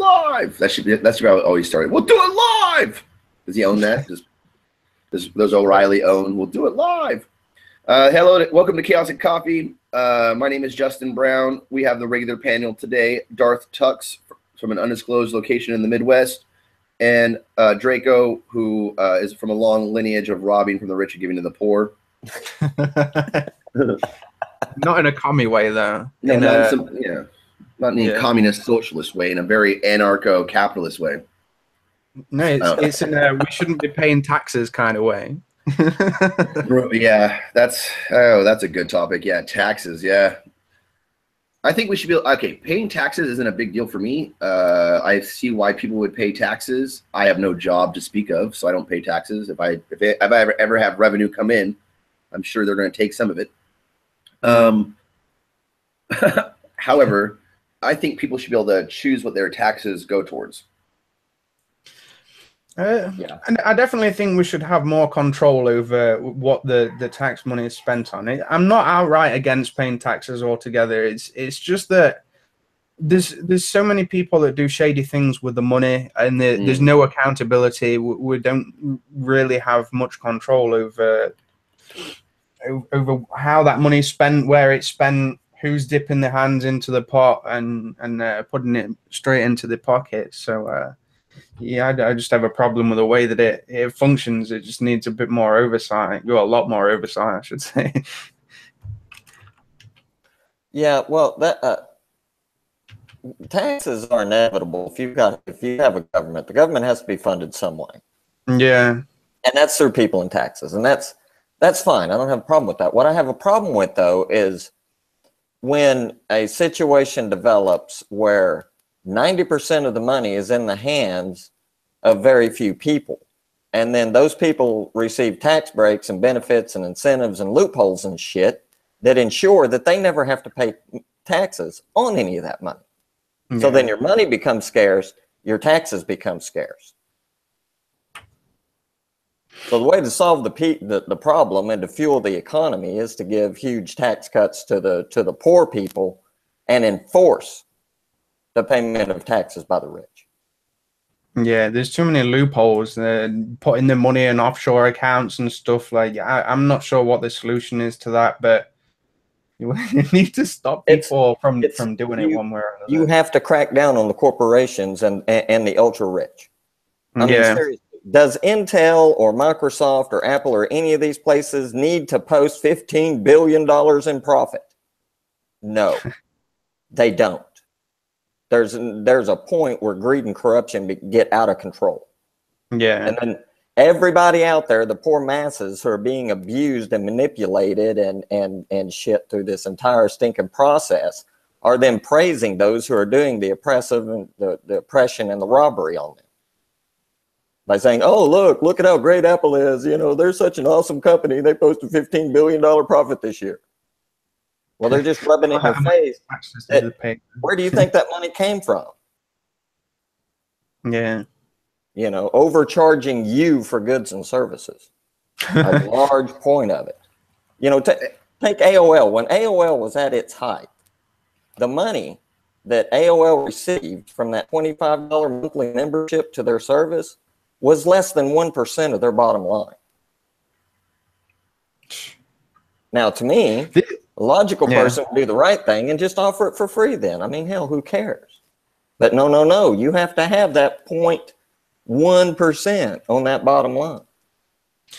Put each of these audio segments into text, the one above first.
live. That's where I always started. We'll do it live. Does he own that? Does O'Reilly own? We'll do it live. Hello, welcome to Chaos and Coffee. My name is Justin Brown. We have the regular panel today. Darth Tux from an undisclosed location in the Midwest, and Draco, who is from a long lineage of robbing from the rich and giving to the poor. Not in a commie way, though. No, not in a communist socialist way, in a very anarcho-capitalist way. No, it's in a we shouldn't be paying taxes kind of way. Yeah, that's a good topic. Yeah, taxes. Yeah, I think we should be okay. Paying taxes isn't a big deal for me. I see why people would pay taxes. I have no job to speak of, so I don't pay taxes. If I ever have revenue come in, I'm sure they're going to take some of it. However, I think people should be able to choose what their taxes go towards. Yeah, and I definitely think we should have more control over what the tax money is spent on. I'm not outright against paying taxes altogether. It's just that there's so many people that do shady things with the money, and there's no accountability. We don't really have much control over how that money is spent, where it's spent, who's dipping their hands into the pot and putting it straight into the pocket. So yeah, I just have a problem with the way that it functions. It just needs a bit more oversight. A lot more oversight, I should say. Yeah, well, that taxes are inevitable. If you have a government, the government has to be funded some way. Yeah, and that's through people and taxes, and that's fine. I don't have a problem with that. What I have a problem with, though, is when a situation develops where 90% of the money is in the hands of very few people, and then those people receive tax breaks and benefits and incentives and loopholes and shit that ensure that they never have to pay taxes on any of that money. Yeah. So then your money becomes scarce, your taxes become scarce. So the way to solve the problem and to fuel the economy is to give huge tax cuts to the poor people and enforce the payment of taxes by the rich. Yeah, there's too many loopholes. Putting the money in offshore accounts and stuff. Like, I'm not sure what the solution is to that, but you need to stop people from doing it one way or another. You have to crack down on the corporations and the ultra rich. I mean, seriously. Does Intel or Microsoft or Apple or any of these places need to post $15 billion in profit? No, they don't. There's a point where greed and corruption get out of control. Yeah. And then everybody out there, the poor masses who are being abused and manipulated and shit through this entire stinking process, are then praising those who are doing the oppressive and the oppression and the robbery on them. By saying, oh, look at how great Apple is. You know, they're such an awesome company. They posted $15 billion profit this year. Well, they're just rubbing it in your face. Where do you think that money came from? Yeah. You know, overcharging you for goods and services. A large point of it. You know, take AOL. When AOL was at its height, the money that AOL received from that $25 monthly membership to their service was less than 1% of their bottom line. Now, to me, a logical person would do the right thing and just offer it for free then. I mean, hell, who cares? But no. You have to have that 0.1% on that bottom line.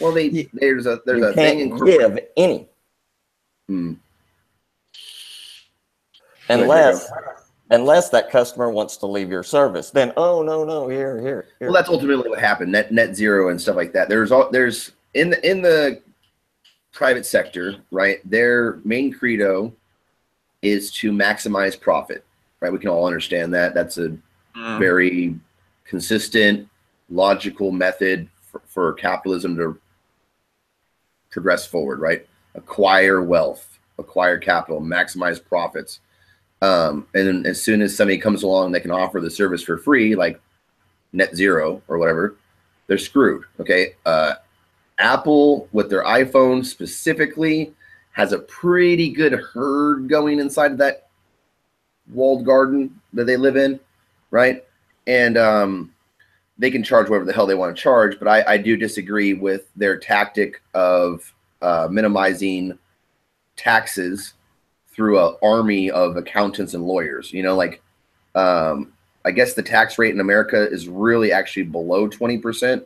Well, there's a thing in give any. Unless that customer wants to leave your service, then no, here. Well, that's ultimately what happened. Net zero and stuff like that. There's in the private sector, right? Their main credo is to maximize profit, right? We can all understand that. That's a very consistent, logical method for capitalism to progress forward, right? Acquire wealth, acquire capital, maximize profits. And then as soon as somebody comes along that can offer the service for free, like net zero or whatever, they're screwed. Okay. Apple with their iPhone specifically has a pretty good herd going inside of that walled garden that they live in, right? and they can charge whatever the hell they want to charge. But I do disagree with their tactic of minimizing taxes through an army of accountants and lawyers. You know, like I guess the tax rate in America is really actually below 20%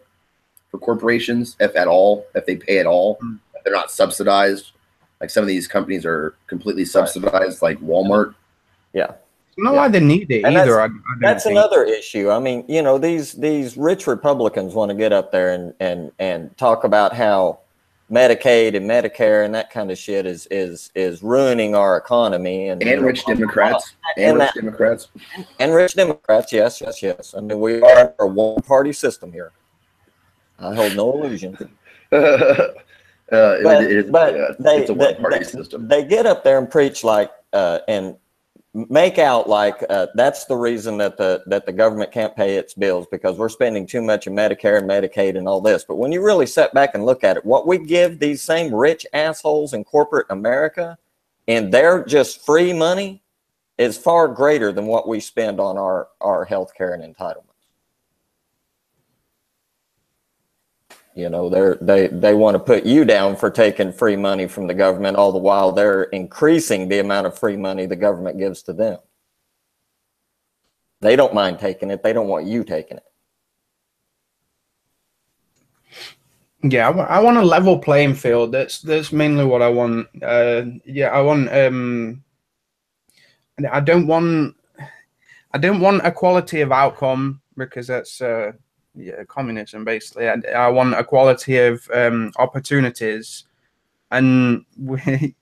for corporations, if at all, if they pay at all. If they're not subsidized. Like some of these companies are completely subsidized, like Walmart. Yeah. Not why they need it And either. that's another issue. I mean, you know, these rich Republicans want to get up there and talk about how Medicaid and Medicare and that kind of shit is ruining our economy and rich Democrats and rich Democrats and rich Democrats. Yes. I mean, we are a one-party system here. I hold no illusions. It's a one-party system. They get up there and preach like and make out like that's the reason that the government can't pay its bills, because we're spending too much in Medicare and Medicaid and all this. But when you really sit back and look at it, what we give these same rich assholes in corporate America and their just free money is far greater than what we spend on our health care and entitlements. You know, they want to put you down for taking free money from the government, all the while they're increasing the amount of free money the government gives to them. They don't mind taking it. They don't want you taking it. Yeah, I want a level playing field. That's mainly what I want. I want. I don't want equality of outcome, because that's communism basically. I want equality of opportunities, and I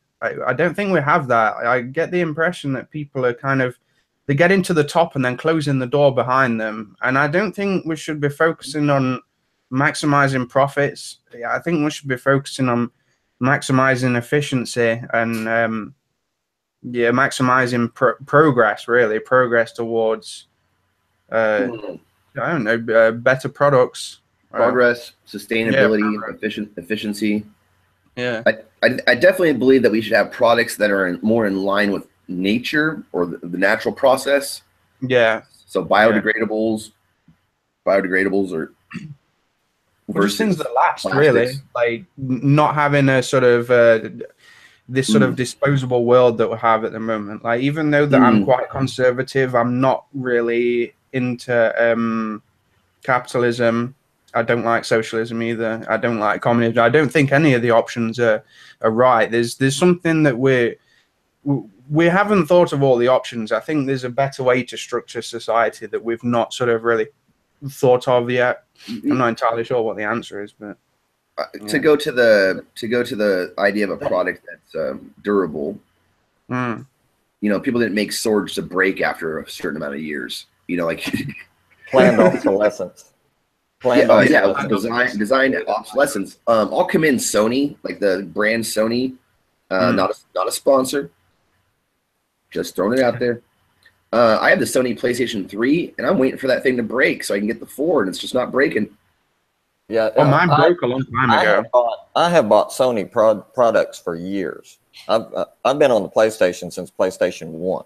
don't think we have that. I get the impression that people are they get into the top and then closing the door behind them, and I don't think we should be focusing on maximizing profits. I think we should be focusing on maximizing efficiency and maximizing progress towards I don't know, better products, progress, sustainability, efficiency. Yeah, I definitely believe that we should have products that are more in line with nature or the natural process. Yeah. So biodegradables are versus things that last, plastics. Really, like not having a sort of this sort of disposable world that we have at the moment. Like, even though that I'm quite conservative, I'm not really into capitalism. I don't like socialism either. I don't like communism. I don't think any of the options are right. There's something that we haven't thought of all the options. I think there's a better way to structure society that we've not sort of really thought of yet. I'm not entirely sure what the answer is, but to go to the idea of a product that's durable. You know, people didn't make swords to break after a certain amount of years. You know, like planned obsolescence. Design obsolescence. I'll commend Sony, like the brand Sony. Not a sponsor. Just throwing it out there. I have the Sony PlayStation 3, and I'm waiting for that thing to break so I can get the 4, and it's just not breaking. Yeah, mine broke a long time ago. I have bought Sony products for years. I've been on the PlayStation since PlayStation 1.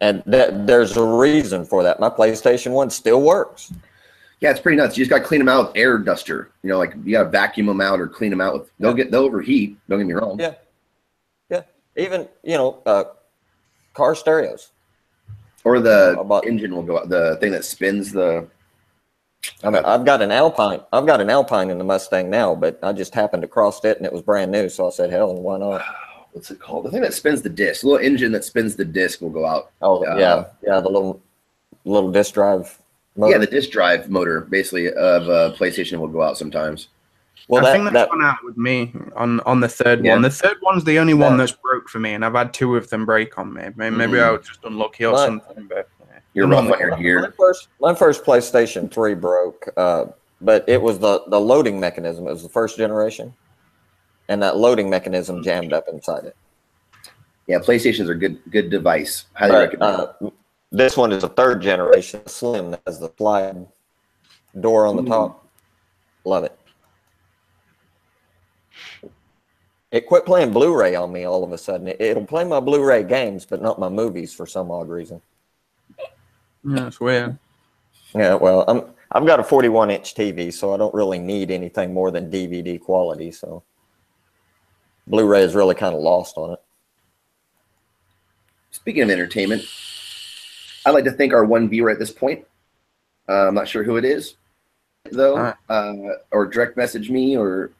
And there's a reason for that. My PlayStation 1 still works. Yeah, it's pretty nuts. You just got to clean them out with air duster. You know, like you got to vacuum them out or clean them out with. They'll overheat. Don't get me wrong. Yeah. Even car stereos. Or the engine will go out. The thing that spins the. I mean, I've got an Alpine. I've got an Alpine in the Mustang now, but I just happened to cross it and it was brand new, so I said, "Hell, why not?" What's it called? The thing that spins the disc. The little engine that spins the disc will go out. Oh, yeah, the little disc drive motor. Yeah, the disc drive motor, basically, of a PlayStation will go out sometimes. Well, I think that's gone out with me on the third one. The third one's the only one that's broke for me, and I've had 2 of them break on me. Maybe I was just unlucky or something. But you're wrong on your gear. My first PlayStation 3 broke, but it was the loading mechanism. It was the first generation, and that loading mechanism jammed up inside it. Yeah, PlayStations are a good device. Highly recommend. This one is a 3rd generation, slim, that has the slide door on the top. Love it. It quit playing Blu-ray on me all of a sudden. It'll play my Blu-ray games, but not my movies for some odd reason. Yeah, that's weird. Yeah, well, I've got a 41-inch TV, so I don't really need anything more than DVD quality. So Blu-ray is really kind of lost on it. Speaking of entertainment, I'd like to thank our one viewer at this point. I'm not sure who it is, though, or direct message me or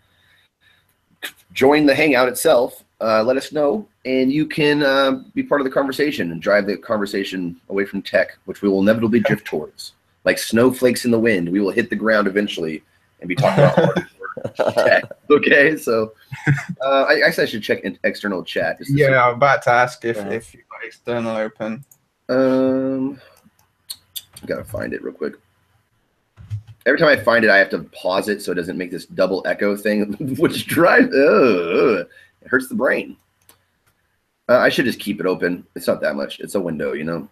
join the Hangout itself. Let us know, and you can be part of the conversation and drive the conversation away from tech, which we will inevitably drift towards. Like snowflakes in the wind, we will hit the ground eventually and be talking about tech. Okay, so I guess I should check external chat. Yeah, I'm about to ask if you've got external open. I gotta find it real quick. Every time I find it, I have to pause it so it doesn't make this double echo thing, which drives it hurts the brain. I should just keep it open. It's not that much. It's a window, you know.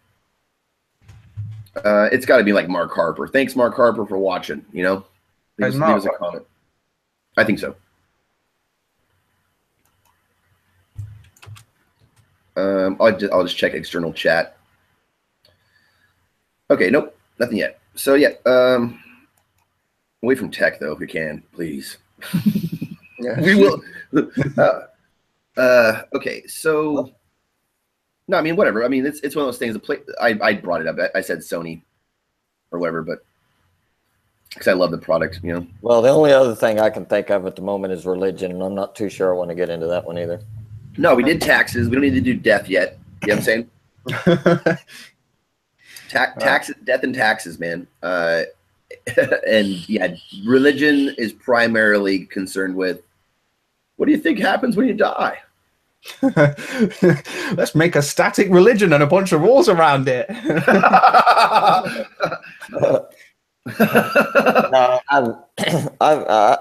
It's got to be like Mark Harper. Thanks, Mark Harper, for watching. You know, leave us a comment. I think so. I'll just check external chat. Okay, nope, nothing yet. So yeah, away from tech though, if we can, please. Yeah. We will. Okay, so no, I mean whatever. I mean it's one of those things. I brought it up. I said Sony or whatever, but because I love the product, you know. Well, the only other thing I can think of at the moment is religion, and I'm not too sure I want to get into that one either. No, we did taxes. We don't need to do death yet. You know what I'm saying? Taxes, death and taxes, man. And yeah, religion is primarily concerned with what do you think happens when you die? Let's make a static religion and a bunch of rules around it. No,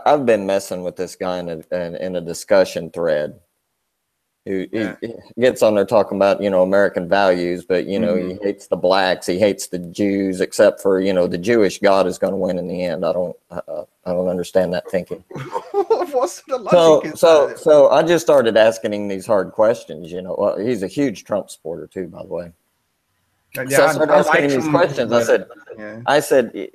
I've been messing with this guy in a discussion thread. He gets on there talking about, you know, American values, but, you know, he hates the blacks, he hates the Jews, except for, you know, the Jewish God is going to win in the end. I don't understand that thinking. What's the logic? So I just started asking him these hard questions. You know, well, he's a huge Trump supporter too, by the way. Yeah, so I started asking him these questions. I said,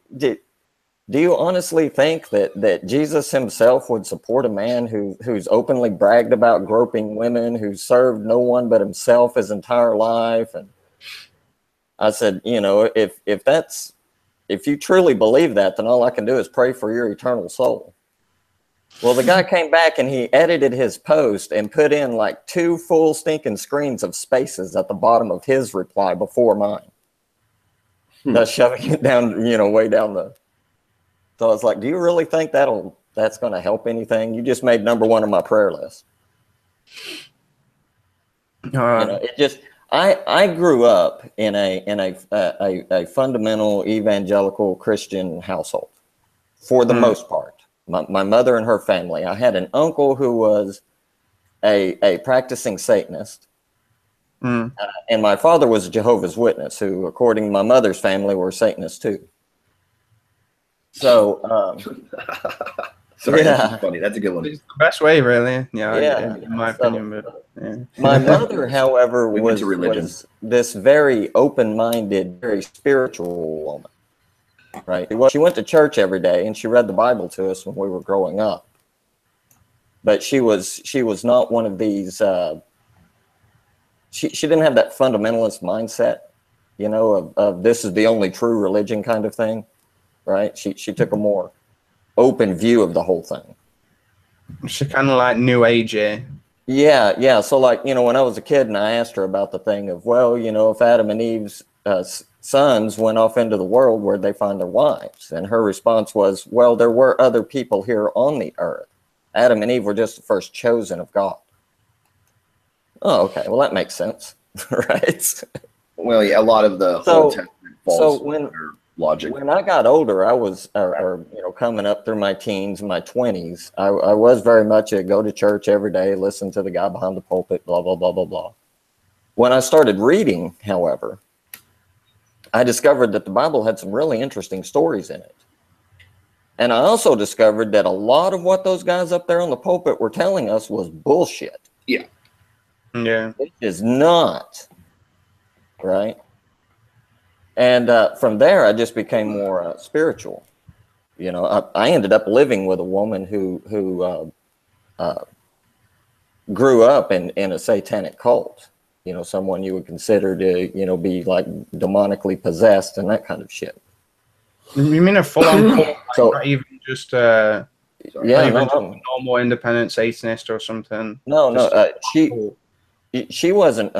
do you honestly think that Jesus himself would support a man who's openly bragged about groping women, who served no one but himself his entire life? And I said, you know, if you truly believe that, then all I can do is pray for your eternal soul. Well, the guy came back and he edited his post and put in like 2 full stinking screens of spaces at the bottom of his reply before mine. Thus shoving it down, you know, way down the. So I was like, do you really think that's going to help anything? You just made number 1 on my prayer list. You know, it just, I grew up in a fundamental evangelical Christian household for the most part. My mother and her family. I had an uncle who was a practicing Satanist. And my father was a Jehovah's Witness, who, according to my mother's family, were Satanists too. So, sorry, that's funny. That's a good one. It's the best way, really. Yeah, in my opinion. But, yeah. My mother, however, was this very open-minded, very spiritual woman. Right. Well, she went to church every day and she read the Bible to us when we were growing up. But she was not one of these. She didn't have that fundamentalist mindset, you know, of this is the only true religion kind of thing. Right. She took a more open view of the whole thing. She kind of like New Age. Yeah. So like, you know, when I was a kid and I asked her about the thing of, well, you know, if Adam and Eve's sons went off into the world, where'd they find their wives? And her response was, well, there were other people here on the earth. Adam and Eve were just the first chosen of God. Oh, okay. Well, that makes sense. Right. Well, yeah, a lot of the Old Testament falls under logic. When I got older, I was, or you know, coming up through my teens, my 20s, I was very much a go to church every day, listen to the guy behind the pulpit, blah, blah, blah, blah, blah. When I started reading, however, I discovered that the Bible had some really interesting stories in it. And I also discovered that a lot of what those guys up there on the pulpit were telling us was bullshit. Yeah. Yeah. It is not, right? And from there, I just became more spiritual. You know, I ended up living with a woman who grew up in a satanic cult. You know, someone you would consider to, you know, be like demonically possessed and that kind of shit. You mean a full-on cult, like So- not even just Yeah, not even no, just no. a normal independent Satanist or something? No, Just no. She wasn't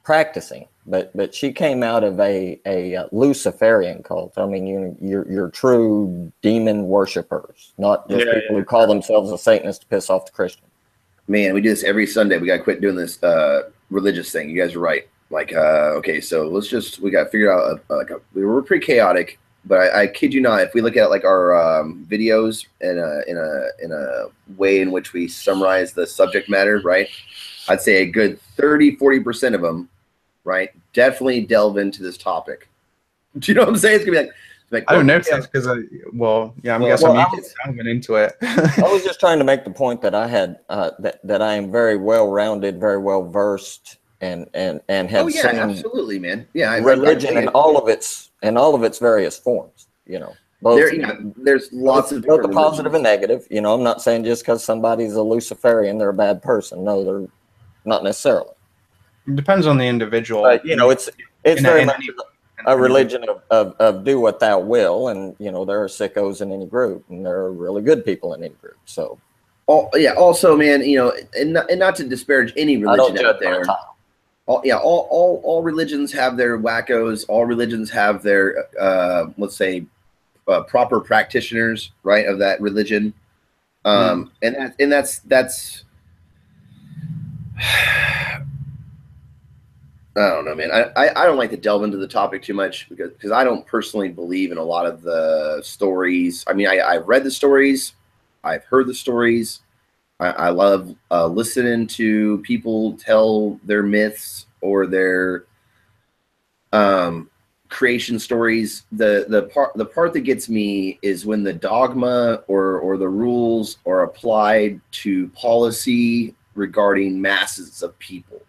practicing, but she came out of a Luciferian cult. I mean, you're true demon worshippers, not just people who call themselves a Satanist to piss off the Christian. Man, we do this every Sunday. We got to quit doing this religious thing. You guys are right. Like, okay, so we got to figure out, we were pretty chaotic, but I kid you not, if we look at like our videos in a way in which we summarize the subject matter, right? I'd say a good 30-40% of them, right, definitely delve into this topic. Do you know what I'm saying? It's gonna be like I don't know if that's because I'm guessing I'm diving into it. I was just trying to make the point that I had that I am very well rounded, very well versed, and have seen absolutely, man. Yeah, religion in all of its various forms. You know, both, there's lots of both the positive and negative. You know, I'm not saying just because somebody's a Luciferian they're a bad person. No, they're not necessarily. It depends on the individual. But you know, it's very much a religion of do what thou will, and you know there are sickos in any group, and there are really good people in any group. So, also, man, you know, and not to disparage any religion out there. All religions have their wackos. All religions have their let's say proper practitioners, right, of that religion. And that's I don't know, man. I don't like to delve into the topic too much because I don't personally believe in a lot of the stories. I mean, I've read the stories, I've heard the stories. I love listening to people tell their myths or their creation stories. The part that gets me is when the dogma or the rules are applied to policy regarding masses of people.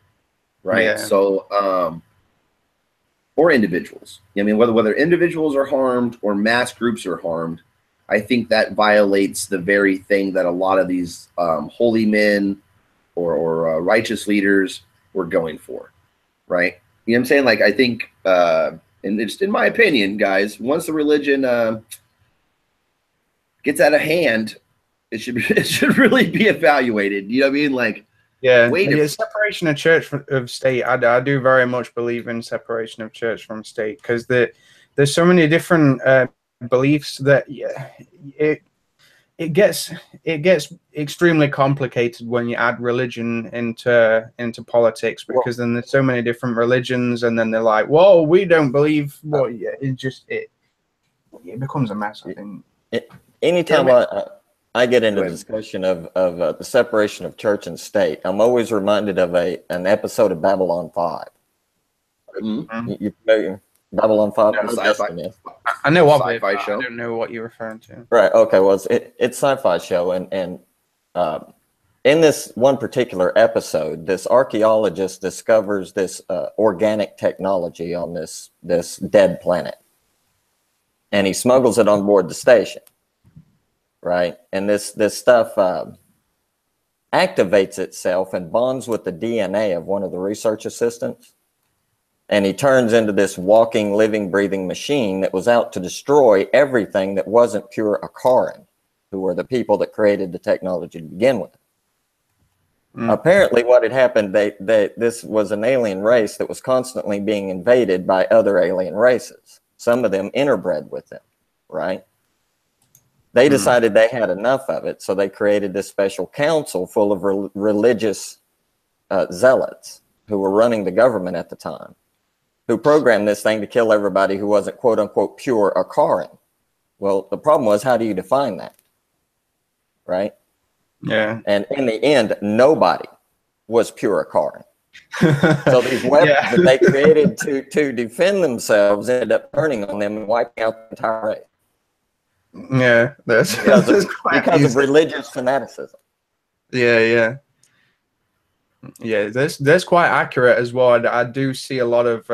Right. Yeah. So, or individuals. I mean, whether individuals are harmed or mass groups are harmed, I think that violates the very thing that a lot of these holy men or righteous leaders were going for. Right. You know what I'm saying? Like, I think, and it's in my opinion, guys, once the religion gets out of hand, it should really be evaluated. You know what I mean? Like, separation of church of state. I do very much believe in separation of church from state because there's so many different beliefs that it gets extremely complicated when you add religion into politics because then there's so many different religions and then they're like, whoa, we don't believe what it becomes a mess. I think anytime I get into the discussion of the separation of church and state, I'm always reminded of an episode of Babylon 5. Mm-hmm. You familiar? Babylon 5? No, I know what sci-fi show. I don't know what you're referring to. Right. Okay. Well, it's sci-fi show, and in this one particular episode, this archaeologist discovers this organic technology on this dead planet, and he smuggles it on board the station. Right, and this stuff activates itself and bonds with the DNA of one of the research assistants, and he turns into this walking, living, breathing machine that was out to destroy everything that wasn't pure Akaran, who were the people that created the technology to begin with. Apparently, what had happened, this was an alien race that was constantly being invaded by other alien races. Some of them interbred with them, right? They decided they had enough of it, so they created this special council full of religious zealots who were running the government at the time, who programmed this thing to kill everybody who wasn't quote-unquote pure Akaran. Well, the problem was, how do you define that? Right? Yeah. And in the end, nobody was pure Akaran. So these weapons that they created to defend themselves ended up turning on them and wiping out the entire race. Yeah, that's because of religious fanaticism. Yeah. That's quite accurate as well. I do see a lot of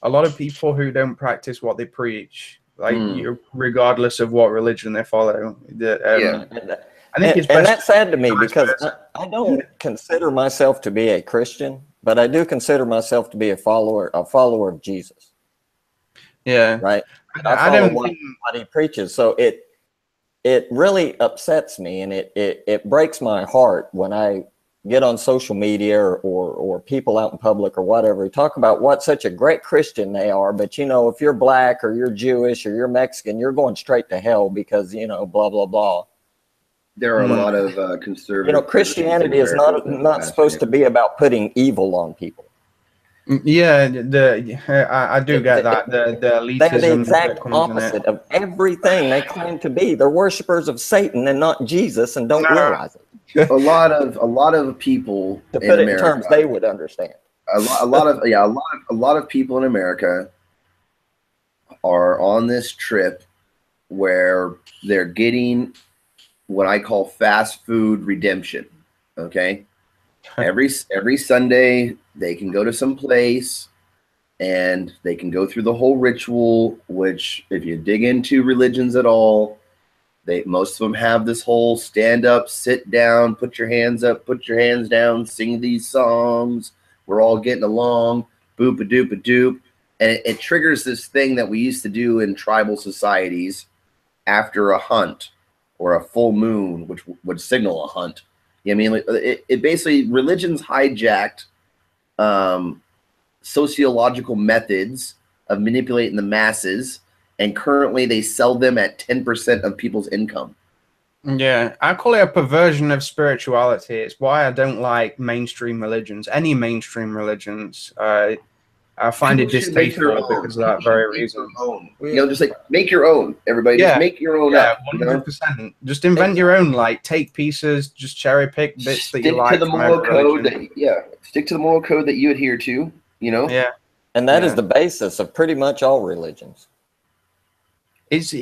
a lot of people who don't practice what they preach, like regardless of what religion they follow. I think it's and that's sad to me because I don't consider myself to be a Christian, but I do consider myself to be a follower of Jesus. Yeah. Right. I don't what he preaches. So it really upsets me, and it breaks my heart when I get on social media or people out in public or whatever who talk about what such a great Christian they are. But, you know, if you're black or you're Jewish or you're Mexican, you're going straight to hell because, you know, blah, blah, blah. There are a lot of conservative. You know, Christianity is not supposed to be about putting evil on people. Yeah, I do get that. The elitism. They're the exact opposite of everything they claim to be. They're worshipers of Satan and not Jesus, and don't realize it. A lot of people to put it in terms they would understand. A lot of people in America are on this trip where they're getting what I call fast food redemption. Okay, every Sunday they can go to some place and they can go through the whole ritual, which if you dig into religions at all, most of them have this whole stand up, sit down, put your hands up, put your hands down, sing these songs. We're all getting along, boop a doop a doop. And it triggers this thing that we used to do in tribal societies after a hunt or a full moon, which would signal a hunt. You know what I mean? It basically, religion's hijacked sociological methods of manipulating the masses, and currently they sell them at 10% of people's income. Yeah, I call it a perversion of spirituality. It's why I don't like mainstream religions, any mainstream religions. I find it distasteful because of that very reason. You know, just like make your own, everybody. Just make your own up. 100%. Just invent your own. Like, take pieces, just cherry pick bits that you like. Stick to the moral code. Stick to the moral code that you adhere to. You know. Yeah. And that is the basis of pretty much all religions. It's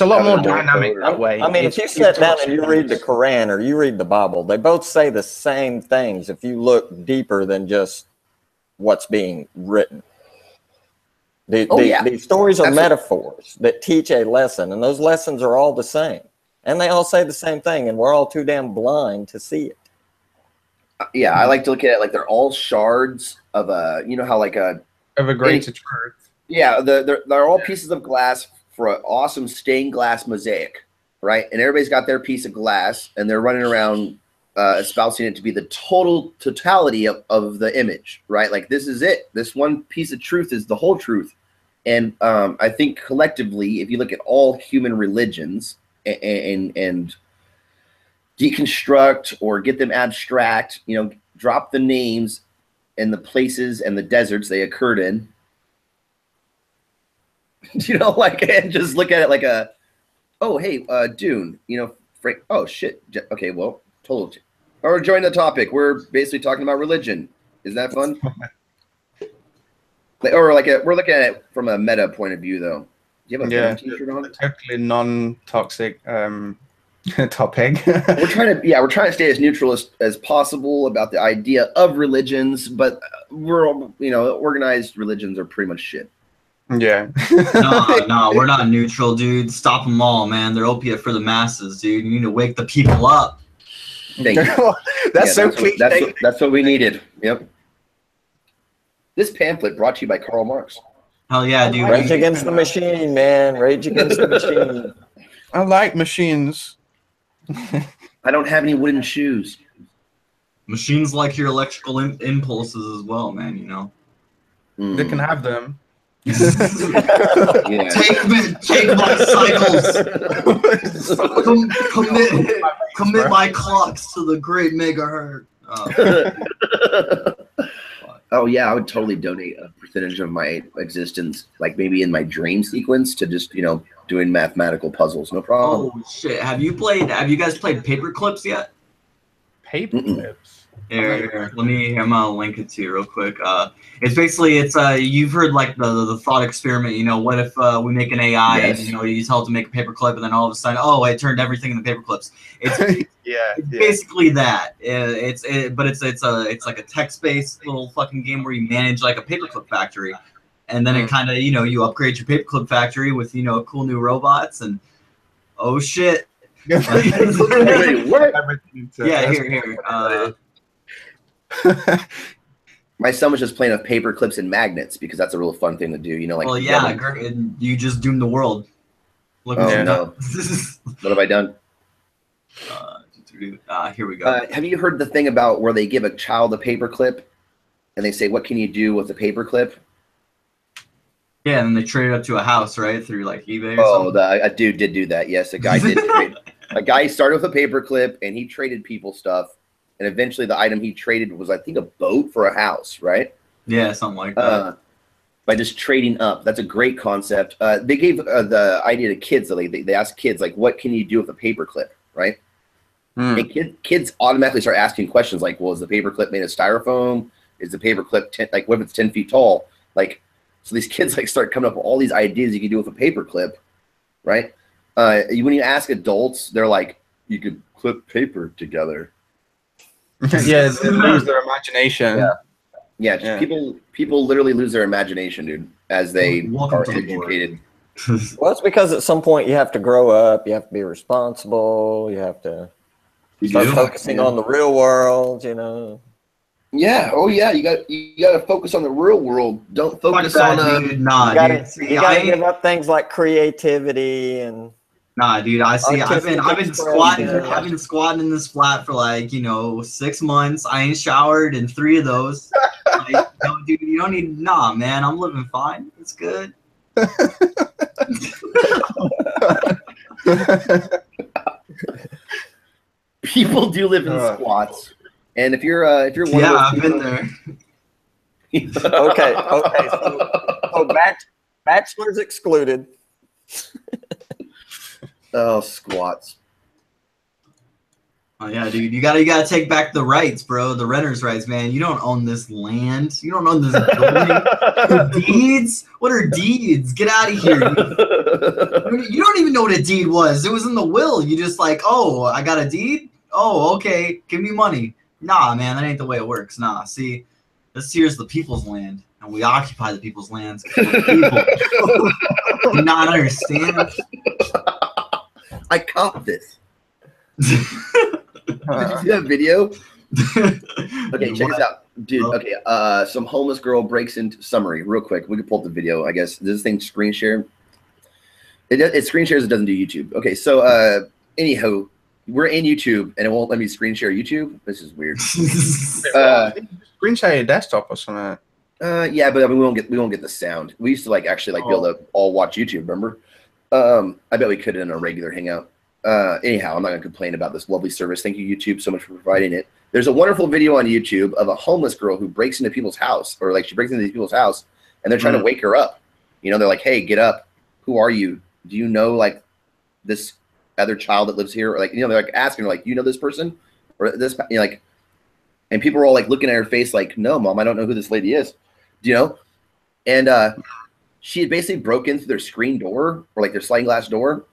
a lot more dynamic that way. I mean, if you sit down and you read the Quran or you read the Bible, they both say the same things if you look deeper than just what's being written. These stories are metaphors that teach a lesson, and those lessons are all the same. And they all say the same thing, and we're all too damn blind to see it. Yeah, I like to look at it like they're all shards of you know how like of a greater truth. Yeah, they're all pieces of glass for an awesome stained glass mosaic, right? And everybody's got their piece of glass, and they're running around espousing it to be the totality of the image, right? Like, this is it. This one piece of truth is the whole truth. And I think collectively, if you look at all human religions and deconstruct or get them abstract, you know, drop the names and the places and the deserts they occurred in, you know, like, and just look at it like oh, hey, Dune, you know, Frank, oh, shit. Okay, well, told you. Or join the topic. We're basically talking about religion. Isn't that fun? We're looking at it from a meta point of view, though. Do you have a Venom t-shirt on? Totally non-toxic topic. we're trying to stay as neutral as possible about the idea of religions, but organized religions are pretty much shit. Yeah. No, we're not neutral, dude. Stop them all, man. They're opiate for the masses, dude. You need to wake the people up. Thank you. That's what we needed. Yep. This pamphlet brought to you by Karl Marx. Hell yeah, dude. Rage Against the Machine, man. Rage Against the Machine. I like machines. I don't have any wooden shoes. Machines like your electrical impulses as well, man, you know. They can have them. Take my cycles. Commit my clocks to the great megahertz. Oh yeah, I would totally donate a percentage of my existence, like maybe in my dream sequence, to just, you know, doing mathematical puzzles. No problem. Oh shit! Have you guys played Paper Clips yet? Paper Clips. Here, I'm gonna link it to you real quick. It's basically, you've heard like the thought experiment. You know, what if we make an AI and, you know, you tell it to make a paperclip, and then all of a sudden, oh, it turned everything into paper clips. It's basically that. But it's like a text-based little fucking game where you manage like a paperclip factory, and then it kind of, you upgrade your paperclip factory with, cool new robots, and oh shit. Wait, what? Yeah, here. My son was just playing with paper clips and magnets because that's a real fun thing to do. Like. Well, yeah, and you just doomed the world. Look Oh what you've no! done. What have I done? Here we go. Have you heard the thing about where they give a child a paper clip, and they say, "What can you do with a paper clip?" Yeah, and they trade it up to a house, right, through like eBay. Or Oh, something. a dude did do that. Yes, a guy did. A guy started with a paper clip, and he traded people stuff, and eventually the item he traded was, I think, a boat for a house, right? Yeah, something like that. By just trading up. That's a great concept. They gave the idea to kids. So they asked kids, like, what can you do with a paper clip, right? And kids automatically start asking questions like, well, is the paper clip made of styrofoam? Is the paper clip, what if it's 10 feet tall? Like, so these kids like start coming up with all these ideas you can do with a paper clip, right? When you ask adults, they're like, you could clip paper together. Yeah, they lose their imagination. Yeah, people literally lose their imagination, dude, as they are educated. Well, it's because at some point you have to grow up, you have to be responsible, you have to start focusing on the real world, Yeah. Oh, yeah. You got to focus on the real world. Don't focus on dude. Nah, you gotta, dude. See, you gotta give up things like creativity and. Nah, dude. I see. I've been squatting. expression. I've been squatting in this flat for like 6 months. I ain't showered in 3 of those. Like, no, dude, you don't need. Nah, man. I'm living fine. It's good. People do live in squats, and if you're one of those I've people, been there. Okay. So bachelors excluded. Oh, squats. Oh yeah, dude. You gotta take back the rights, bro. The renters' rights, man. You don't own this land. You don't own this building. Deeds? What are deeds? Get out of here. You don't even know what a deed was. It was in the will. You just like, oh, I got a deed? Oh, okay. Give me money. Nah, man, that ain't the way it works. Nah, see, this here's the people's land, and we occupy the people's lands. People do not understand. I caught this. Did you see that video? Okay, check this out, dude. Okay, some homeless girl breaks into summary real quick. We can pull up the video. I guess does this thing screen share? It screen shares. It doesn't do YouTube. Okay, so anyhow, we're in YouTube and it won't let me screen share YouTube. This is weird. Screen share your desktop or something. Yeah, but I mean, we won't get the sound. We used to like actually like be able to all watch YouTube. Remember? I bet we could in a regular hangout. Anyhow, I'm not gonna complain about this lovely service. Thank you, YouTube, so much for providing it. There's a wonderful video on YouTube of a homeless girl who breaks into people's house, or like she breaks into these people's house, and they're trying to wake her up. They're like, "Hey, get up! Who are you? Do you know like this other child that lives here?" Or like, they're like asking her, like, "You know this person?" Or this, like, and people are all like looking at her face, like, "No, mom, I don't know who this lady is." And she had basically broken through their screen door or like their sliding glass door.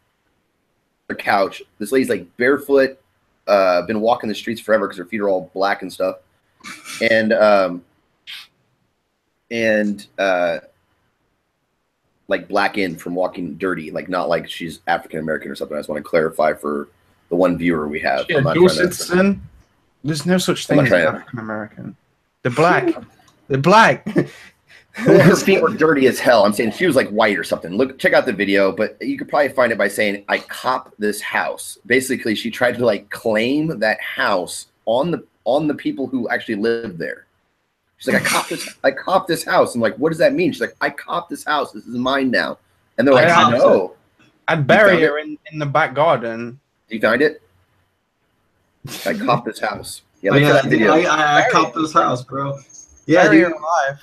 Their couch. This lady's like barefoot, been walking the streets forever because her feet are all black and stuff, and like black in from walking dirty, like not like she's African American or something. I just want to clarify for the one viewer we have. Yeah, dual citizen. There's no such thing as African American. They're black. They're black. Well, her feet were dirty as hell. I'm saying she was like white or something. Look, check out the video, but you could probably find it by saying, "I cop this house." Basically, she tried to like claim that house on the people who actually live there. She's like, I cop this house. I'm like, what does that mean? She's like, I cop this house. This is mine now. And they're like, no. I'd bury her in the back garden. Do you find it? I cop this house. Yeah, I copped this house, bro. Yeah, bury dude. her alive.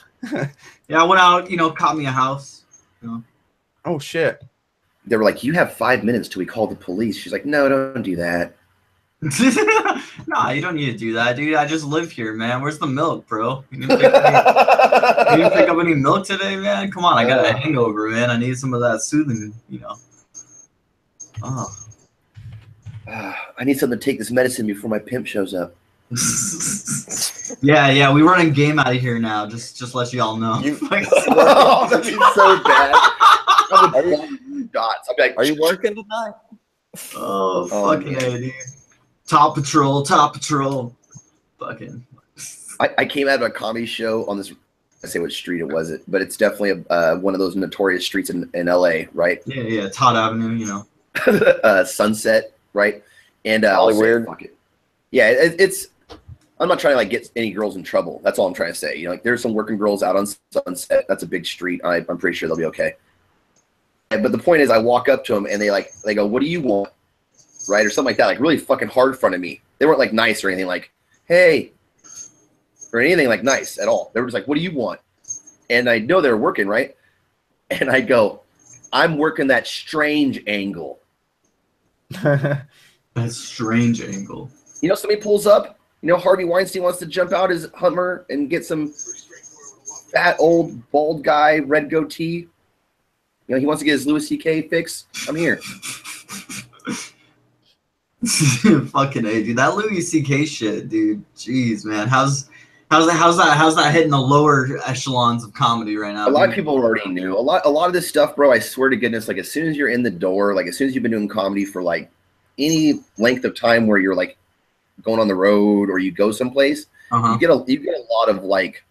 Yeah, I went out, caught me a house. Oh shit. They were like, you have 5 minutes till we call the police. She's like, no, don't do that. Nah, you don't need to do that, dude. I just live here, man. Where's the milk, bro? You didn't pick up any milk today, man? Come on, I got a hangover, man. I need some of that soothing, Oh. I need something to take this medicine before my pimp shows up. Yeah, we running game out of here now. Just let you all know. Oh, that'd be so bad. I would block dots. I'd be like, Are you working tonight? Oh, fucking A, dude. Top patrol. Fucking. I came out of a comedy show on this. I say which street it was, but it's definitely one of those notorious streets in LA, right? Yeah, Todd Avenue, you know. Sunset, right? And Probably I'll say, weird. fuck it. Yeah, it's. I'm not trying to like get any girls in trouble. That's all I'm trying to say. You know, like there's some working girls out on Sunset. That's a big street. I'm pretty sure they'll be okay. But the point is, I walk up to them and they go, "What do you want?" Right, or something like that. Like really fucking hard in front of me. They weren't like nice or anything. Like, "Hey," or anything like nice at all. They were just like, "What do you want?" And I know they're working, right? And I go, "I'm working that strange angle." That strange angle. You know, somebody pulls up. You know, Harvey Weinstein wants to jump out his Hummer and get some fat old bald guy, red goatee. You know, he wants to get his Louis C.K. fix. I'm here. Fucking A, dude. That Louis C.K. shit, dude. Jeez, man. How's that hitting the lower echelons of comedy right now? A lot of people already knew. A lot of this stuff, bro, I swear to goodness, like as soon as you're in the door, like as soon as you've been doing comedy for like any length of time where you're like going on the road or you go someplace, you get a lot of like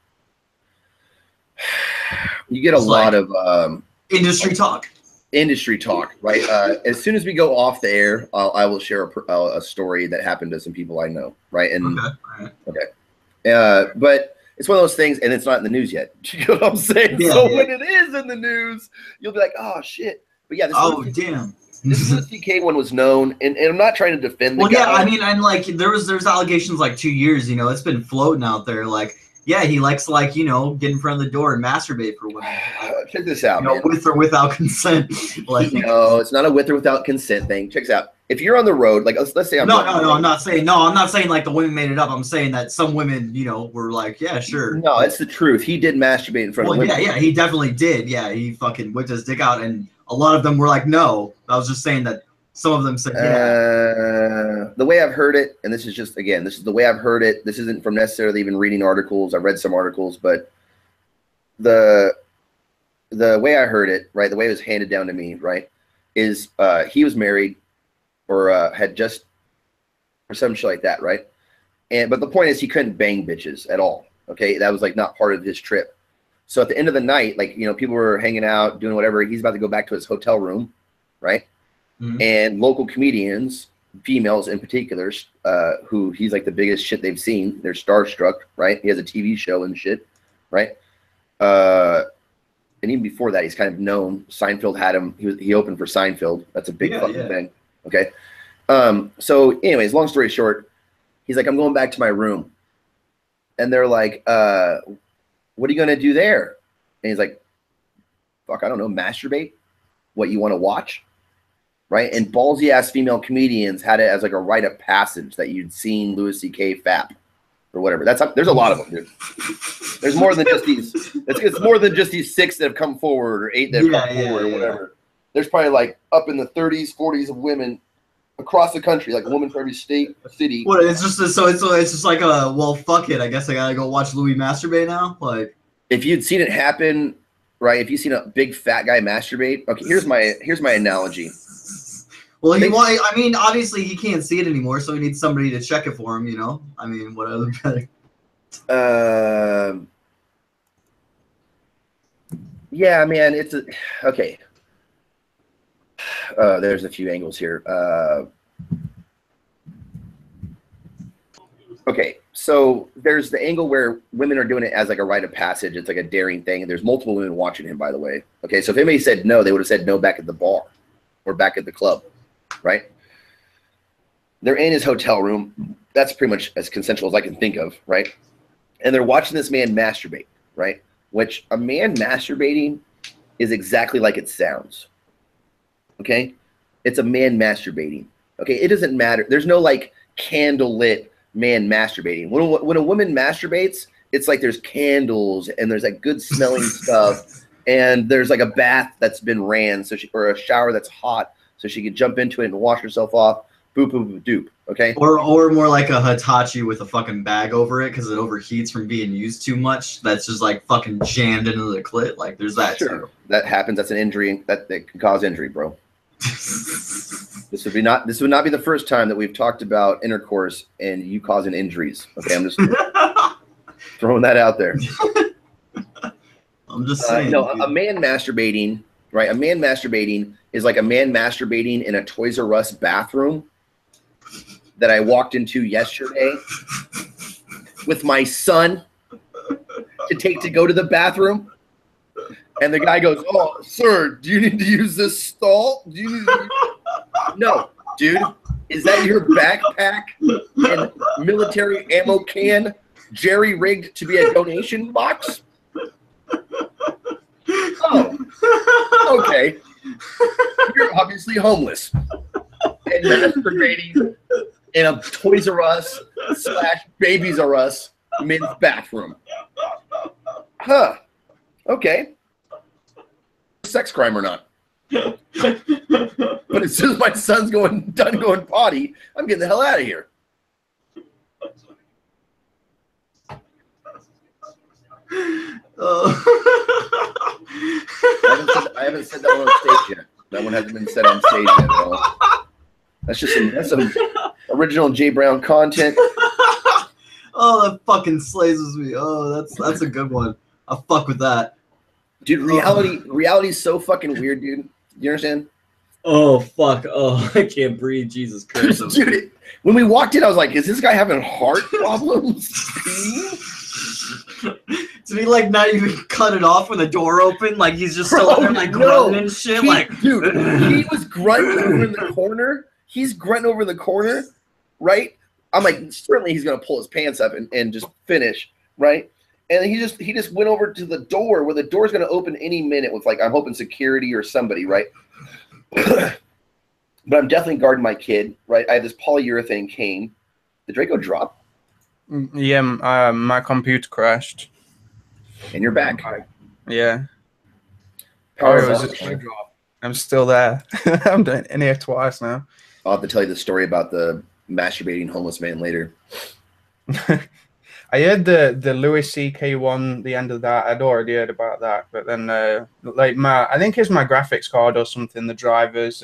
industry talk, right? As soon as we go off the air, I will share a story that happened to some people I know, right? And but it's one of those things, and it's not in the news yet. You know what I'm saying? Yeah, so yeah. when it is in the news, you'll be like, "Oh shit!" But yeah, damn. This CK one was known, and I'm not trying to defend the guy. Yeah, I mean, and like there's allegations like 2 years, you know, it's been floating out there. Like, yeah, he likes to like, you know, get in front of the door and masturbate for women. Check this out, you know, man. with or without consent. Like, no, it's not a with or without consent thing. Check this out. If you're on the road, like let's say I'm not saying like the women made it up. I'm saying that some women, you know, were like, yeah, sure. No, it's the truth. He did masturbate in front of women. Yeah, he definitely did. Yeah, he fucking whipped his dick out, and a lot of them were like, no. I was just saying that some of them said, yeah. The way I've heard it, and this is just, again, this is the way I've heard it. This isn't from necessarily even reading articles. I've read some articles, but the way I heard it, right, the way it was handed down to me, right, is he was married or had just, or some shit like that, right? But the point is he couldn't bang bitches at all, okay? That was like not part of his trip. So at the end of the night, like, you know, people were hanging out, doing whatever. He's about to go back to his hotel room, right? Mm-hmm. And local comedians, females in particular, who he's like the biggest shit they've seen. They're starstruck, right? He has a TV show and shit, right? And even before that, he's kind of known. Seinfeld had him. He opened for Seinfeld. That's a big fucking thing. Okay. So anyways, long story short, he's like, I'm going back to my room. And they're like, what are you going to do there? And he's like, fuck, I don't know, masturbate? What, you want to watch? Right? And ballsy ass female comedians had it as like a rite of passage that you'd seen Louis C.K. fap or whatever. There's a lot of them, dude. There's more than just these. It's more than just these 6 that have come forward or 8 that have come forward or whatever. There's probably like up in the 30s, 40s of women across the country, like a woman for every state, city. What? It's just like a, well, fuck it. I guess I gotta go watch Louis masturbate now. Like, if you'd seen it happen, right? If you've seen a big fat guy masturbate, okay. Here's my analogy. Well, I mean, obviously he can't see it anymore, so he needs somebody to check it for him. You know, I mean, what other better? Yeah, man, it's okay. There's a few angles here. Okay, so there's the angle where women are doing it as like a rite of passage. It's like a daring thing. And there's multiple women watching him, by the way. Okay, so if anybody said no, they would have said no back at the bar or back at the club, right? They're in his hotel room. That's pretty much as consensual as I can think of, right? And they're watching this man masturbate, right? Which a man masturbating is exactly like it sounds. Okay? It's a man masturbating. Okay? It doesn't matter. There's no like candlelit man masturbating. When a woman masturbates, it's like there's candles and there's like good smelling stuff, and there's like a bath that's been ran, or a shower that's hot, so she can jump into it and wash herself off. Boop, boop, boop, doop. Okay. Or more like a Hitachi with a fucking bag over it because it overheats from being used too much. That's just like fucking jammed into the clit. Like there's that too. That happens. That's an injury. That can cause injury, bro. This would not be the first time that we've talked about intercourse and you causing injuries. Okay, I'm just throwing that out there. I'm just saying. A man masturbating, right? A man masturbating is like a man masturbating in a Toys R Us bathroom that I walked into yesterday with my son to go to the bathroom. And the guy goes, "Oh, sir, do you need to use this stall? Do you need to No, dude. Is that your backpack and military ammo can jerry-rigged to be a donation box?" Oh, okay. You're obviously homeless and masturbating in a Toys R Us / Babies R Us men's bathroom. Huh. Okay. Sex crime or not? But as soon as my son's done going potty, I'm getting the hell out of here. I haven't said that one on stage yet. That one hasn't been said on stage yet at all. That's some original Jay Brown content. Oh, that fucking slays me. Oh, that's a good one. I fuck with that. Dude, reality's so fucking weird, dude. You understand? Oh fuck. Oh, I can't breathe. Jesus Christ. Dude, when we walked in, I was like, is this guy having heart problems? Did he like not even cut it off when the door opened? Like he's just still there like grunting and shit. Dude, he was grunting over in the corner. He's grunting over in the corner, right? I'm like, certainly he's gonna pull his pants up and just finish, right? And he just went over to the door where the door's gonna open any minute with like I'm hoping security or somebody, right? But I'm definitely guarding my kid, right? I have this polyurethane cane. Did Draco drop? Yeah, my computer crashed. And you're back. Yeah. Power I'm still there. I'm doing in here twice now. I'll have to tell you the story about the masturbating homeless man later. I heard the Louis C.K. one, the end of that. I'd already heard about that, but then like I think it's my graphics card or something. The driver's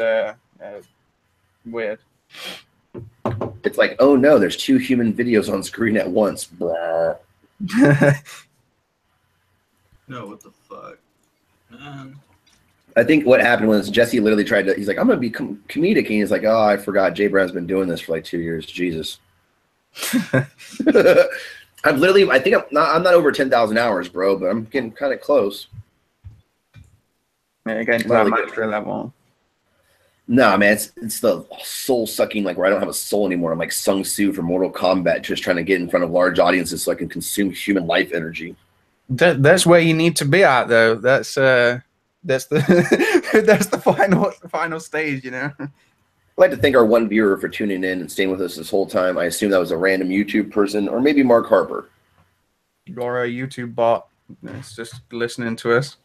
weird. It's like, oh no, there's 2 human videos on screen at once. Blah. No, what the fuck? I think what happened was Jesse literally he's like, I'm going to be comedic. And he's like, oh, I forgot. Jay Brown's been doing this for like 2 years. Jesus. I think I'm not over 10,000 hours, bro, but I'm getting kind of close. Yeah, getting to that mastery level. No, man, it's the soul sucking, like where I don't have a soul anymore. I'm like Sung Tzu from Mortal Kombat, just trying to get in front of large audiences so I can consume human life energy. That's where you need to be at, though. That's the that's the final stage, you know. I'd like to thank our one viewer for tuning in and staying with us this whole time. I assume that was a random YouTube person or maybe Mark Harper. Or a YouTube bot. It's just listening to us.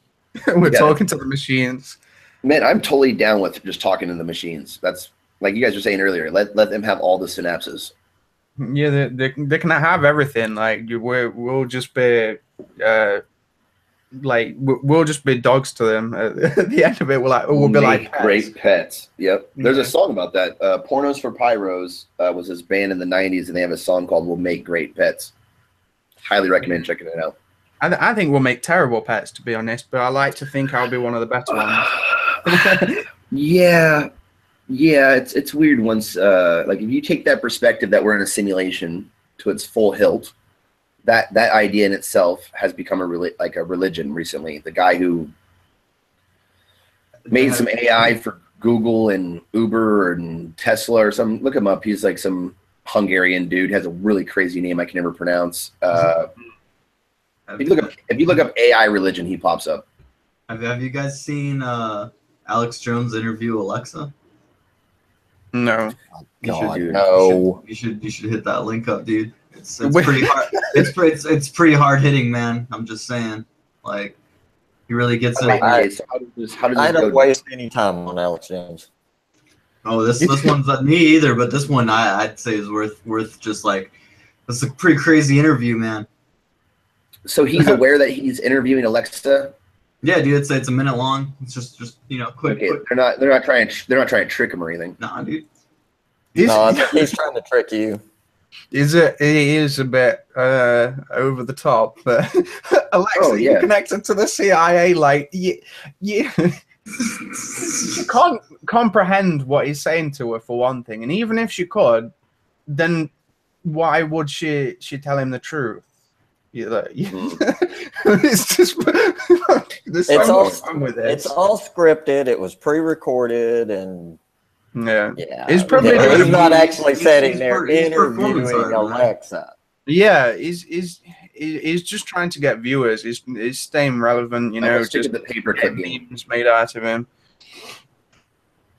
We're talking to the machines. Man, I'm totally down with just talking to the machines. That's like you guys were saying earlier. Let them have all the synapses. Yeah, they can have everything. Like we'll just be we'll just be dogs to them. At the end of it, we'll be like pets. Great pets. Yep. There's a song about that. Pornos for Pyros was this band in the 90s, and they have a song called "We'll Make Great Pets." Highly recommend checking it out. I think we'll make terrible pets, to be honest, but I like to think I'll be one of the better ones. Yeah, it's weird once like if you take that perspective that we're in a simulation to its full hilt, that idea in itself has become a religion recently. The guy who made some AI for Google and Uber and Tesla or something, look him up. He's like some Hungarian dude, has a really crazy name I can never pronounce. If you look up AI religion, he pops up. Have you guys seen Alex Jones interview Alexa? No. God, no. You should hit that link up, dude. It's pretty hard. It's pretty hard hitting, man. I'm just saying. Like, he really gets it. I don't waste any time on Alex Jones. Oh, this one's not me either, but this one I'd say is worth just like, it's a pretty crazy interview, man. So he's aware that he's interviewing Alexa. Yeah, dude, it's a minute long. It's just quick. Okay, quick. they're not trying to trick him or anything. Nah, dude. No, I think he's trying to trick you. It is a bit over the top, but Alexa, you connected to the CIA, like you can't comprehend what he's saying to her for one thing, and even if she could, then why would she tell him the truth? It's just there's so much wrong with it. It's all scripted. It was pre-recorded, and yeah, he's probably he's not actually sitting there interviewing Alexa. Yeah, he's just trying to get viewers. He's staying relevant, you know. Just the paperclip memes made out of him.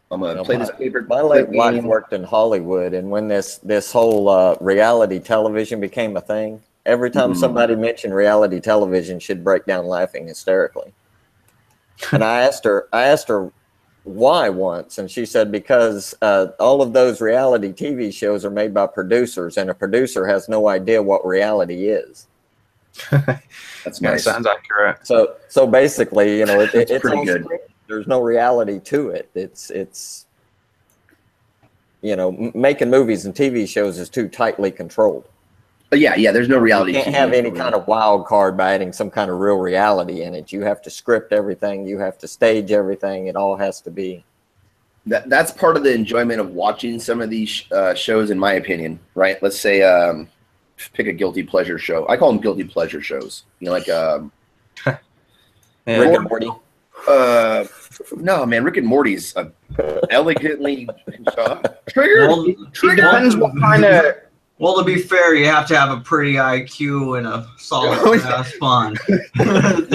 I'm gonna play this paper. My late wife worked in Hollywood, and when this whole reality television became a thing, every time somebody mentioned reality television, she'd break down laughing hysterically. And I asked her why once, and she said because all of those reality TV shows are made by producers, and a producer has no idea what reality is. That's nice. Sounds accurate. So basically, you know, it's pretty good. There's no reality to it. It's you know, making movies and TV shows is too tightly controlled. But yeah, there's no reality. You can't have any kind of wild card by adding some kind of real reality in it. You have to script everything. You have to stage everything. It all has to be. That's part of the enjoyment of watching some of these shows, in my opinion. Right? Let's say pick a guilty pleasure show. I call them guilty pleasure shows. You know, like Rick and Morty. No, man, Rick and Morty's elegantly triggered. Well, It depends what kind of. Well, to be fair, you have to have a pretty IQ and a solid spawn. I'm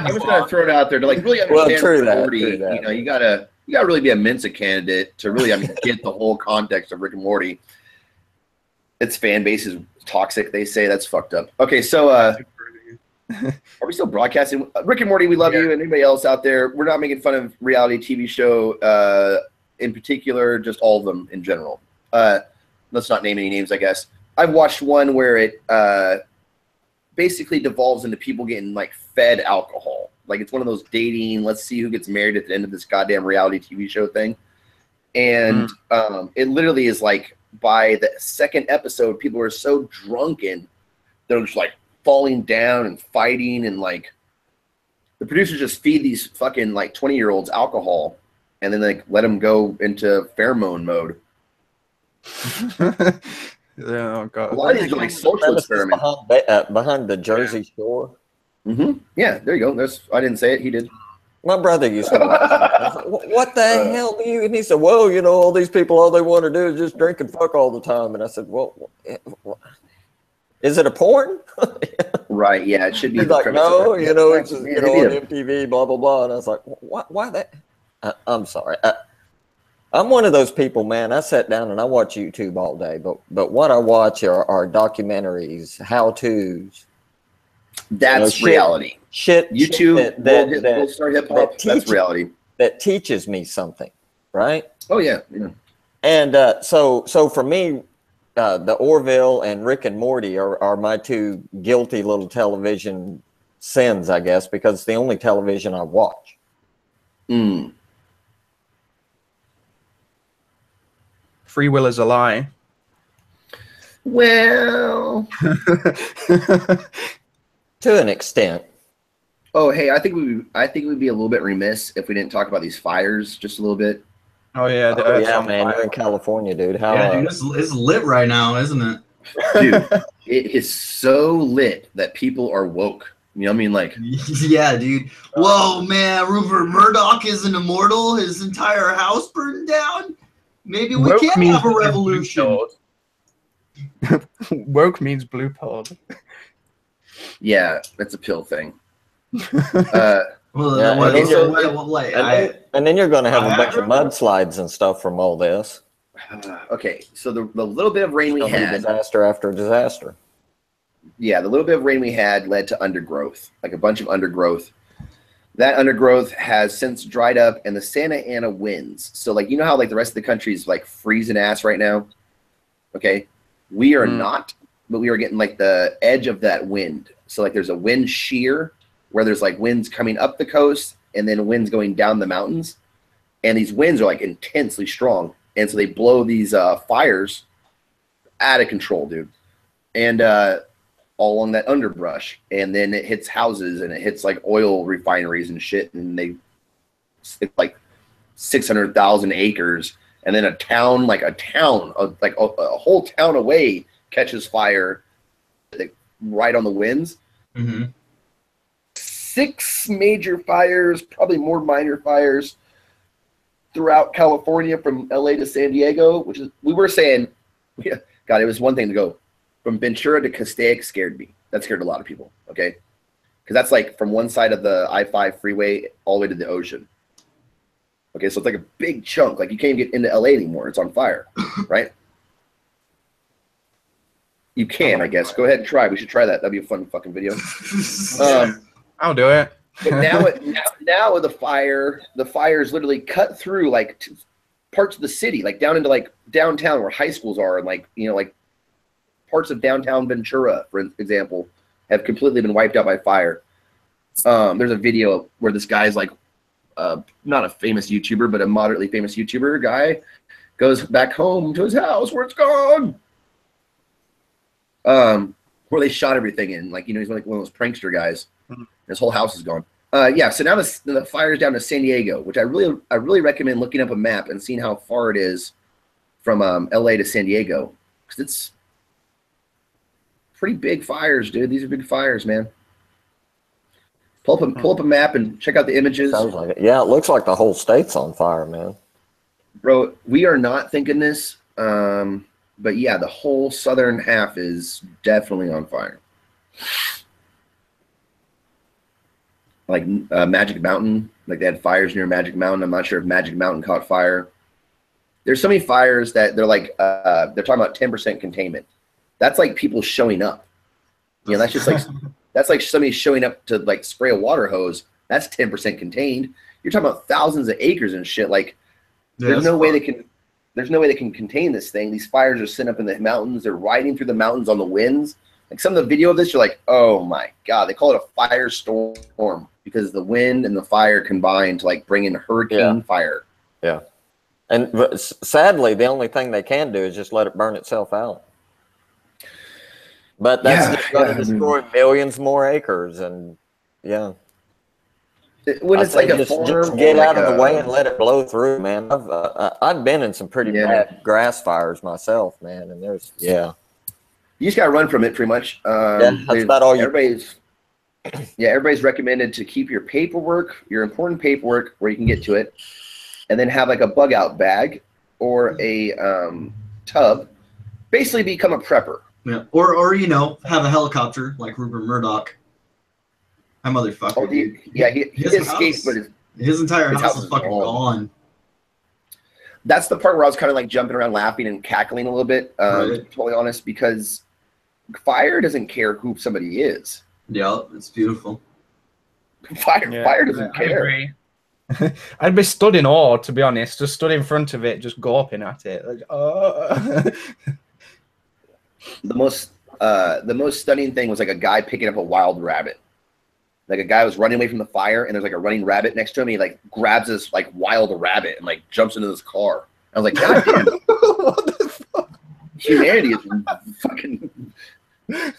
just gonna throw it out there to like really understand Rick and Morty. You know, you gotta really be a Mensa candidate to really get the whole context of Rick and Morty. Its fan base is toxic. They say that's fucked up. Okay, so are we still broadcasting? Rick and Morty, we love you, and anybody else out there. We're not making fun of reality TV show in particular, just all of them in general. Let's not name any names, I guess. I've watched one where it basically devolves into people getting like fed alcohol. Like it's one of those dating, let's see who gets married at the end of this goddamn reality TV show thing. And it literally is like by the second episode, people are so drunken, they're just like falling down and fighting, and like the producers just feed these fucking like 20-year-olds alcohol and then like let them go into pheromone mode. Oh god! A lot of these are like social experiments behind the Jersey Shore. Yeah, there you go. I didn't say it. He did. My brother used to watch that. I was like, what the hell do you? And he said, well, you know, all these people, all they want to do is just drink and fuck all the time. And I said, well, is it a porn? Right. Yeah, it should be. He's like, no, you know, it's just, you know, on MTV, blah blah blah. And I was like, why that? I'm sorry. I'm one of those people, man. I sit down and I watch YouTube all day, but what I watch are documentaries, how-tos. That's reality. Shit. YouTube will start hip hop. That's reality. That teaches me something, right? Oh yeah. And so for me, the Orville and Rick and Morty are my two guilty little television sins, I guess, because it's the only television I watch. Free will is a lie. Well, to an extent. Oh, hey, I think we'd be a little bit remiss if we didn't talk about these fires just a little bit. Oh yeah, man, you're in California, dude. How? Yeah, dude, it's lit right now, isn't it? Dude, it is so lit that people are woke. You know what I mean? Like, yeah, dude. Whoa, man, Rupert Murdoch isn't immortal. His entire house burned down. Maybe we can have a revolution. Woke means blue pilled. Yeah, that's a pill thing. And then you're going to have a bunch of mudslides and stuff from all this. Okay, so the little bit of rain we had, disaster after disaster. Yeah, the little bit of rain we had led to undergrowth, like a bunch of undergrowth. That undergrowth has since dried up, and the Santa Ana winds. So, like, you know how like the rest of the country is like freezing ass right now. Okay, we are not, but we are getting like the edge of that wind. So, like, there's a wind shear where there's like winds coming up the coast and then winds going down the mountains, and these winds are like intensely strong, and so they blow these fires out of control, dude. And all along that underbrush, and then it hits houses and it hits like oil refineries and shit, and it's like 600,000 acres, and then a whole town away catches fire, like, right on the winds. 6 major fires, probably more minor fires throughout California from LA to San Diego, which is, we were saying, yeah, God, it was one thing to go from Ventura to Castaic. Scared me. That scared a lot of people, okay? Because that's like from one side of the I-5 freeway all the way to the ocean. Okay, so it's like a big chunk. Like, you can't even get into LA anymore. It's on fire, right? You can, I guess. Go ahead and try. We should try that. That'd be a fun fucking video. I'll do it. But now with the fires literally cut through like parts of the city, like down into like downtown where high schools are, and like, you know, like parts of downtown Ventura, for example, have completely been wiped out by fire. There's a video where this guy's like, not a famous YouTuber, but a moderately famous YouTuber guy goes back home to his house where it's gone. Where they shot everything in, like, you know, he's like one of those prankster guys. His whole house is gone. Yeah, so now the fire's down to San Diego, which I really recommend looking up a map and seeing how far it is from LA to San Diego, because it's pretty big fires, dude. These are big fires, man. Pull up a map and check out the images. Sounds like it. Yeah, it looks like the whole state's on fire, man. Bro, we are not thinking this, but yeah, the whole southern half is definitely on fire. Like Magic Mountain, like they had fires near Magic Mountain. I'm not sure if Magic Mountain caught fire. There's so many fires that they're like, they're talking about 10% containment. That's like people showing up. You know, that's just like, that's like somebody showing up to like spray a water hose. That's 10% contained. You're talking about thousands of acres and shit. Like, there's no way they can contain this thing. These fires are sitting up in the mountains. They're riding through the mountains on the winds. Like, some of the video of this, you're like, oh my God, they call it a firestorm because the wind and the fire combine to like bring in hurricane fire. Yeah. And sadly, the only thing they can do is just let it burn itself out. But that's just going to destroy millions more acres. And yeah. When it's like a just get out of the way and let it blow through, man. I've been in some pretty bad grass fires myself, man. And there's, you just gotta run from it, pretty much. That's about all everybody's recommended to keep your paperwork, your important paperwork, where you can get to it, and then have like a bug out bag or a tub. Basically, become a prepper. Yeah, or you know, have a helicopter like Rupert Murdoch. That motherfucker. Oh, he escaped, but his entire house is fucking gone. That's the part where I was kind of like jumping around, laughing and cackling a little bit. To be totally honest, because fire doesn't care who somebody is. Yeah, it's beautiful. Fire doesn't care. I'd be stood in awe, to be honest. Just stood in front of it, just gawping at it. Like, The most stunning thing was like a guy picking up a wild rabbit. Like, a guy was running away from the fire, and there's like a running rabbit next to him. He like grabs this like wild rabbit and like jumps into this car. I was like, God damn, what the fuck? Humanity is fucking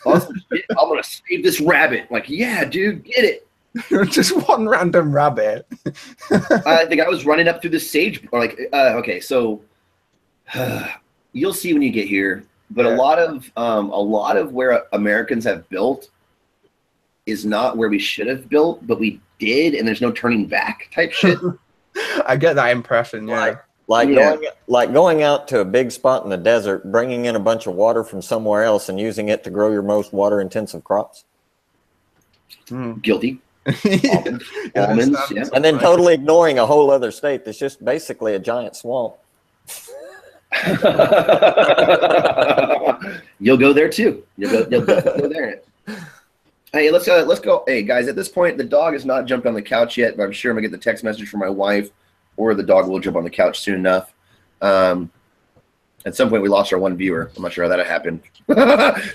awesome shit. I'm gonna save this rabbit. Like, yeah, dude, get it. Just one random rabbit. The guy was running up through the sage. Like, okay, so you'll see when you get here. But a lot of where Americans have built is not where we should have built, but we did, and there's no turning back type shit. I get that impression, yeah. Like going out to a big spot in the desert, bringing in a bunch of water from somewhere else and using it to grow your most water-intensive crops. Guilty. Almonds, yeah. And then totally ignoring a whole other state that's just basically a giant swamp. You'll go there too. You'll go there. Hey, let's go. Hey guys, at this point, the dog has not jumped on the couch yet, but I'm sure I'm gonna get the text message from my wife, or the dog will jump on the couch soon enough. At some point, we lost our one viewer. I'm not sure how that happened.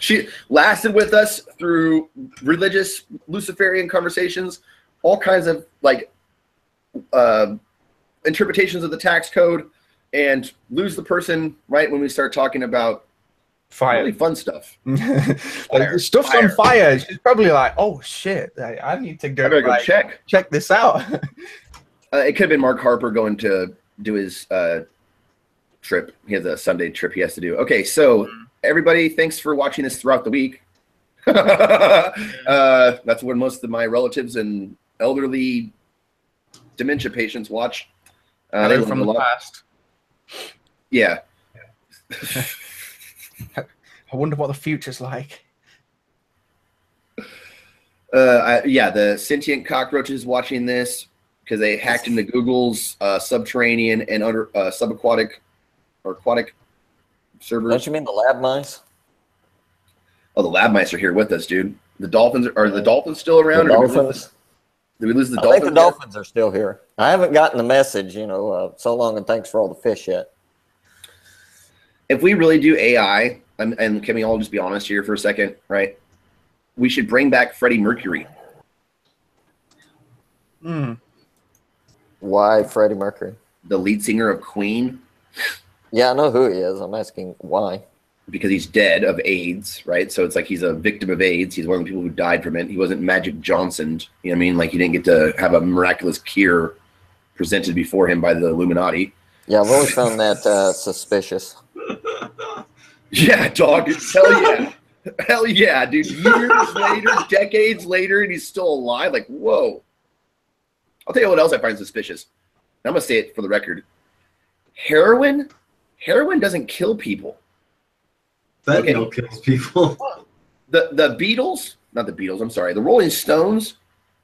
She lasted with us through religious Luciferian conversations, all kinds of like interpretations of the tax code, and lose the person right when we start talking about Fire. really fun stuff. Like, stuff's on fire. She's probably like, "Oh shit, I need to go, I better go like, check this out." It could have been Mark Harper going to do his trip. He has a Sunday trip he has to do. Okay, so everybody, thanks for watching this throughout the week. That's when most of my relatives and elderly dementia patients watch. They from the past. Yeah. I wonder what the future's like. Yeah, the sentient cockroaches watching this because they hacked into Google's subterranean and under subaquatic or aquatic servers. Don't you mean the lab mice? Oh, the lab mice are here with us, dude. The dolphins are the dolphins still around? The dolphins? Did we lose the I dolphins? think the dolphins are still here. I haven't gotten the message, so long and thanks for all the fish yet. If we really do AI, and can we all just be honest here for a second, right? We should bring back Freddie Mercury. Why Freddie Mercury? The lead singer of Queen. Yeah, I know who he is. I'm asking why. Because he's dead of AIDS, right? So it's like he's a victim of AIDS. He's one of the people who died from it. He wasn't Magic Johnson. You know what I mean? Like he didn't get to have a miraculous cure presented before him by the Illuminati. Yeah, I've always found that suspicious. Yeah, dog. Hell yeah. Hell yeah, dude. Years later, decades later, and he's still alive. Like, whoa. I'll tell you what else I find suspicious. I'm going to say it for the record. Heroin doesn't kill people. Fentanyl kills people. The Beatles, not the Beatles, I'm sorry. The Rolling Stones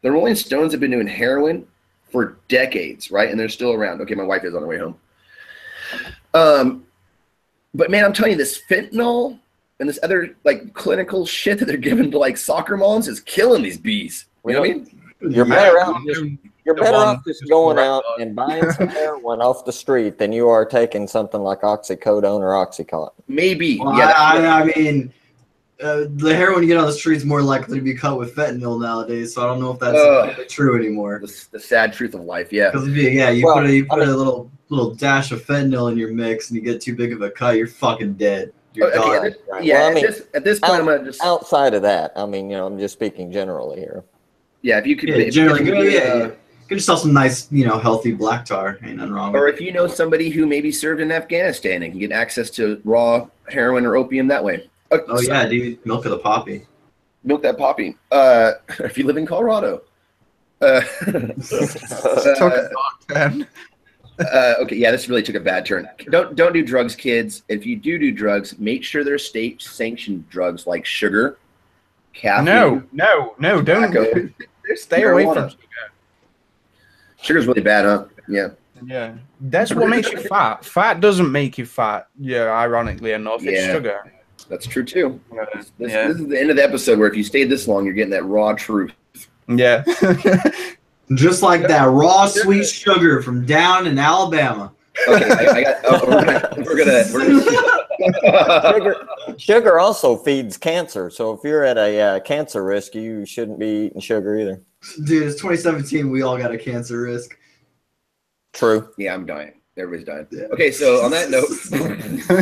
have been doing heroin for decades, right? And they're still around. Okay, my wife is on her way home. But man, I'm telling you, this fentanyl and this other like clinical shit that they're giving to like soccer moms is killing these bees. You know what I mean? You're better off just going out and buying some heroin off the street than you are taking something like oxycodone or Oxycontin. Maybe. Well, yeah. I mean, the heroin you get on the street is more likely to be cut with fentanyl nowadays. So I don't know if that's true anymore. The sad truth of life. Yeah. Because you put a little dash of fentanyl in your mix, and you get too big of a cut, you're fucking dead. You're done. Yeah. Well, I mean, at this point, I'm gonna just outside of that. I mean, I'm just speaking generally here. Yeah, if you could get yourself some nice, healthy black tar. Ain't nothing wrong with it. Or if you know somebody who maybe served in Afghanistan and can get access to raw heroin or opium that way. Oh yeah, dude, milk of the poppy. Milk that poppy. If you live in Colorado. Okay, yeah, this really took a bad turn. Don't do drugs, kids. If you do drugs, make sure they're state-sanctioned drugs like sugar, caffeine. No, don't. Stay away from sugar. Sugar's really bad, huh? Yeah. Yeah, that's what makes you fat. Fat doesn't make you fat. Yeah, ironically enough, it's sugar. That's true too. This is the end of the episode where if you stayed this long, you're getting that raw truth. Yeah. Just like that raw sweet sugar from down in Alabama. Okay, Sugar also feeds cancer. So if you're at a cancer risk, you shouldn't be eating sugar either. Dude, it's 2017. We all got a cancer risk. True. Yeah, I'm dying. Everybody's dying. Yeah. Okay, so on that note,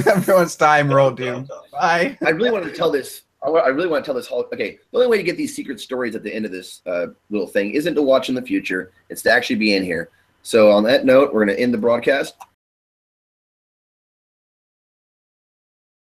everyone's dying. Roll, dude. Bye. I really wanted to tell this. I really want to tell this whole. Okay, the only way to get these secret stories at the end of this little thing isn't to watch in the future. It's to actually be in here. So on that note, we're going to end the broadcast.